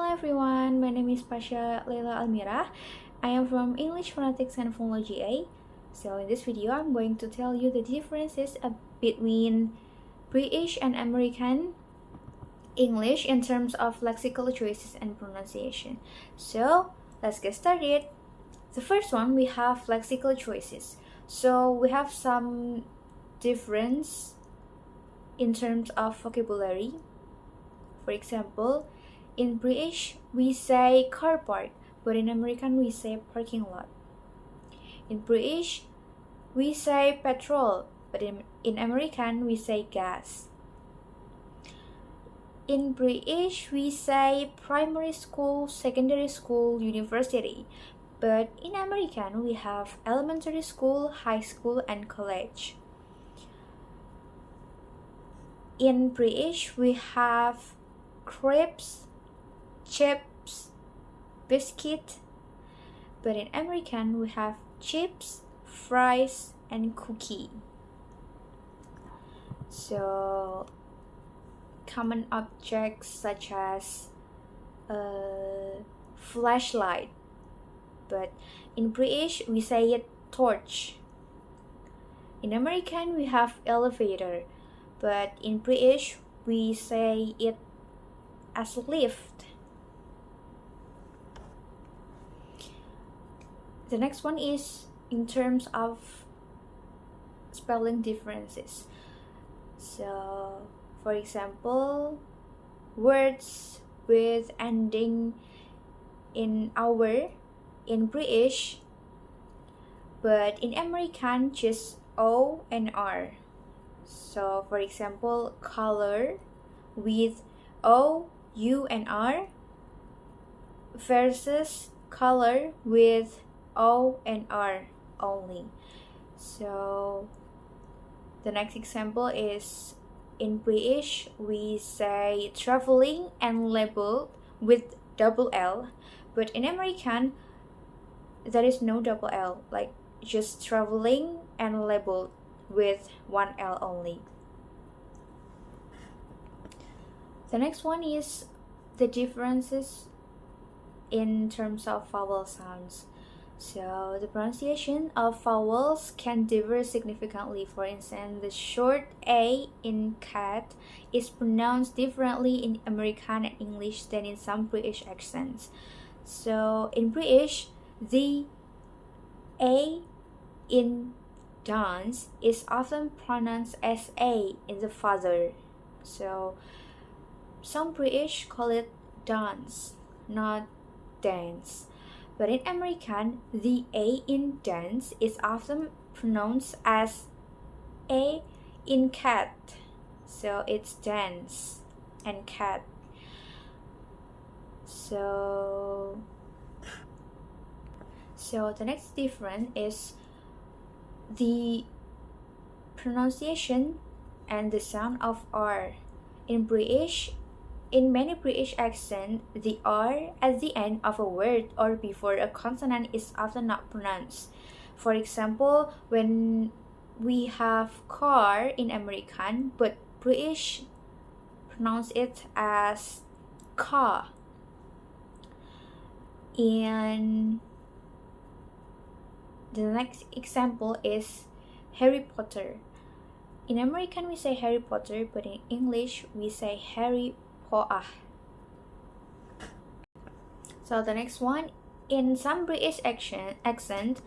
Hello everyone, my name is Pasha Leyla Almira. I am from English Phonetics and Phonology A. So in this video, I'm going to tell you the differences between British and American English in terms of lexical choices and pronunciation. So let's get started. The first one, we have lexical choices. So we have some difference in terms of vocabulary. For example, in British, we say car park, but in American, we say parking lot. In British, we say petrol, but in American, we say gas. In British, we say primary school, secondary school, university, but in American, we have elementary school, high school, and college. In British, we have crepes, chips, biscuit, but in American we have chips, fries, and cookie. So common objects such as a flashlight, but in British we say it torch. In American we have elevator, but in British we say it as lift. The next one is in terms of spelling differences. So, for example, words with ending in hour in British, but in American just O and R. So, for example, color with O, U, and R versus color with O and R only. So the next example is in British we say traveling and labeled with double L, but in American there is no double L, like just traveling and labeled with one L only. The next one is the differences in terms of vowel sounds. So the pronunciation of vowels can differ significantly. For instance, the short A in cat is pronounced differently in American and English than in some British accents. So in British, the A in dance is often pronounced as A in the father. So some British call it dance, not dance. But in American, the A in dance is often pronounced as A in cat. So it's dance and cat. So the next difference is the pronunciation and the sound of R. In many British accents, the R at the end of a word or before a consonant is often not pronounced. For example, when we have car in American, but British pronounce it as car. And the next example is Harry Potter. In American, we say Harry Potter, but in English, we say Harry Potter. So the next one, in some British accent,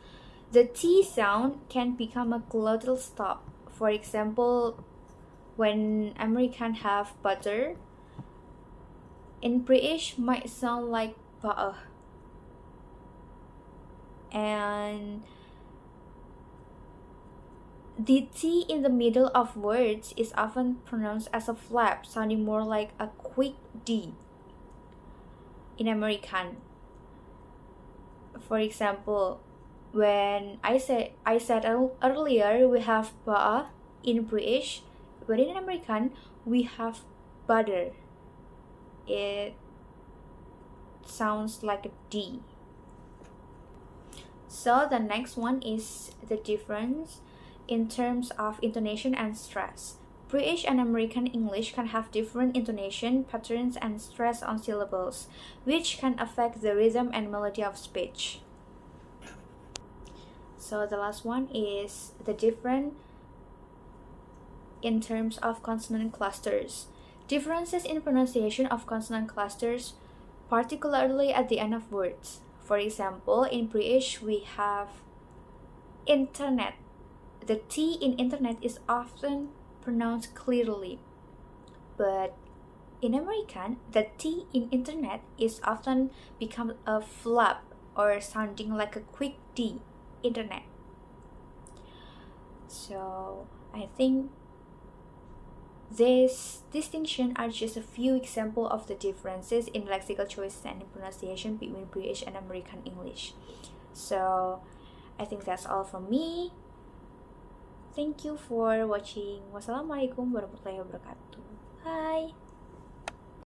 the T sound can become a glottal stop. For example, when American have butter, in British might sound like butter. And the T in the middle of words is often pronounced as a flap, sounding more like a quick D in American. For example, when I said earlier we have ba in British, but in American we have butter. It sounds like a D. So the next one is the difference in terms of intonation and stress. British and American English can have different intonation patterns and stress on syllables, which can affect the rhythm and melody of speech. So the last one is the different in terms of consonant clusters. Differences in pronunciation of consonant clusters, particularly at the end of words. For example, in British we have internet. The T in internet is often pronounced clearly, but in American, the T in internet is often become a flap or sounding like a quick D, internet. So I think these distinctions are just a few examples of the differences in lexical choices and in pronunciation between British and American English. So I think that's all from me. Thank you for watching. Wassalamualaikum warahmatullahi wabarakatuh. Bye.